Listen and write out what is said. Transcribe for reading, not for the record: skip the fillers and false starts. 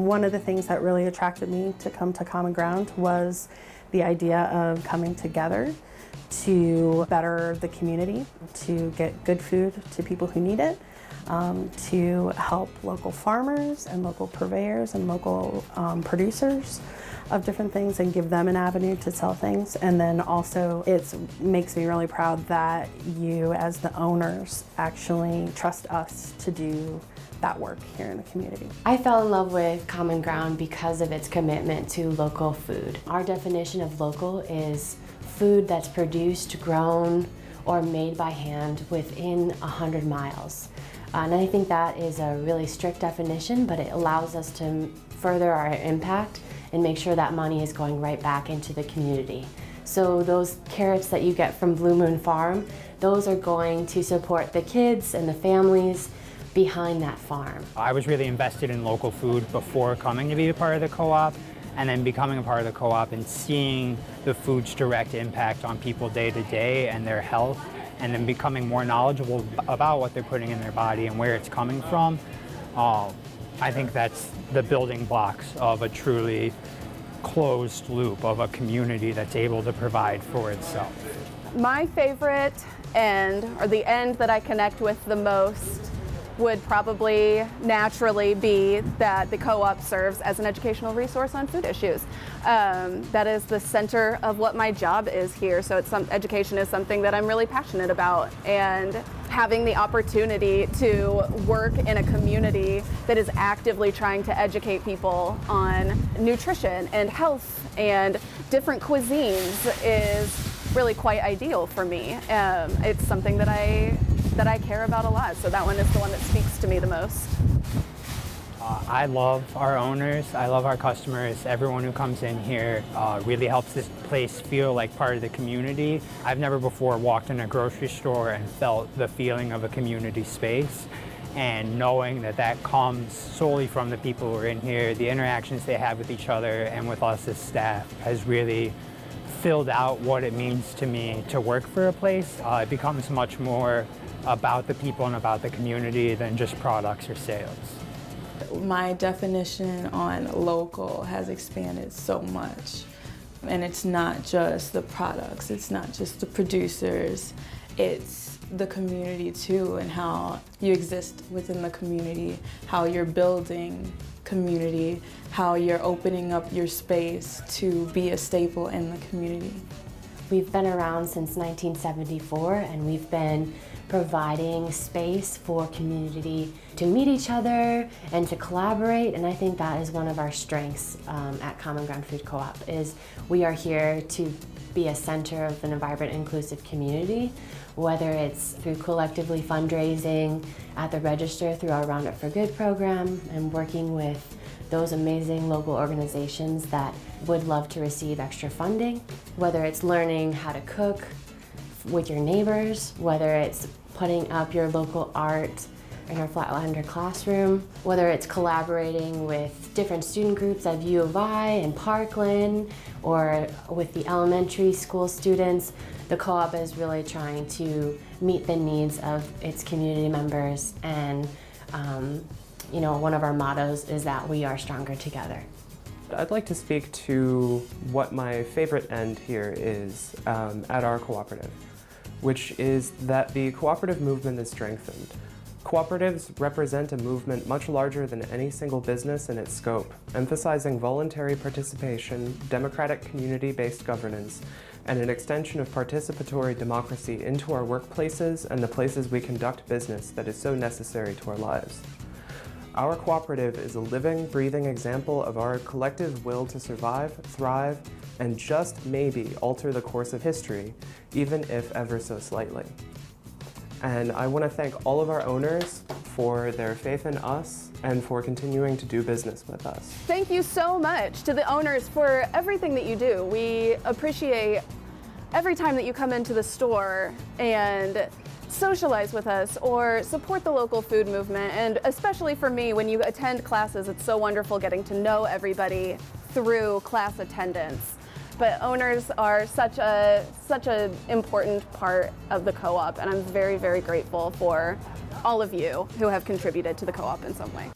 One of the things that really attracted me to come to Common Ground was the idea of coming together to better the community, to get good food to people who need it, to help local farmers and local purveyors and local producers of different things and give them an avenue to sell things. And then also it makes me really proud that you as the owners actually trust us to do that work here in the community. I fell in love with Common Ground because of its commitment to local food. Our definition of local is food that's produced, grown, or made by hand within 100 miles. And I think that is a really strict definition, but it allows us to further our impact and make sure that money is going right back into the community. So those carrots that you get from Blue Moon Farm, those are going to support the kids and the families behind that farm. I was really invested in local food before coming to be a part of the co-op, and then becoming a part of the co-op and seeing the food's direct impact on people day to day and their health, and then becoming more knowledgeable about what they're putting in their body and where it's coming from. I think that's the building blocks of a truly closed loop of a community that's able to provide for itself. My favorite end, or the end that I connect with the most, would probably naturally be that the co-op serves as an educational resource on food issues. That is the center of what my job is here, so education is something that I'm really passionate about, and having the opportunity to work in a community that is actively trying to educate people on nutrition and health and different cuisines is really quite ideal for me. It's something that I care about a lot, so that one is the one that speaks to me the most. I love our owners, I love our customers. Everyone who comes in here really helps this place feel like part of the community. I've never before walked in a grocery store and felt the feeling of a community space, and knowing that that comes solely from the people who are in here, the interactions they have with each other and with us as staff has really filled out what it means to me to work for a place. It becomes much more about the people and about the community than just products or sales. My definition on local has expanded so much, and it's not just the products, it's not just the producers, it's the community too, and how you exist within the community, how you're building community, how you're opening up your space to be a staple in the community. We've been around since 1974, and we've been providing space for community to meet each other and to collaborate, and I think that is one of our strengths at Common Ground Food Co-op, is we are here to be a center of an vibrant, inclusive community, whether it's through collectively fundraising at the register through our Roundup for Good program and working with those amazing local organizations that would love to receive extra funding, whether it's learning how to cook with your neighbors, whether it's putting up your local art in our Flatlander classroom, whether it's collaborating with different student groups at U of I and Parkland, or with the elementary school students. The co-op is really trying to meet the needs of its community members, and you know, one of our mottos is that we are stronger together. I'd like to speak to what my favorite end here is at our cooperative, which is that the cooperative movement is strengthened. Cooperatives represent a movement much larger than any single business in its scope, emphasizing voluntary participation, democratic community-based governance, and an extension of participatory democracy into our workplaces and the places we conduct business that is so necessary to our lives. Our cooperative is a living, breathing example of our collective will to survive, thrive, and just maybe alter the course of history, even if ever so slightly. And I want to thank all of our owners for their faith in us and for continuing to do business with us. Thank you so much to the owners for everything that you do. We appreciate every time that you come into the store and socialize with us or support the local food movement, and especially for me, when you attend classes, it's so wonderful getting to know everybody through class attendance. But owners are such an important part of the co-op, and I'm very, very grateful for all of you who have contributed to the co-op in some way.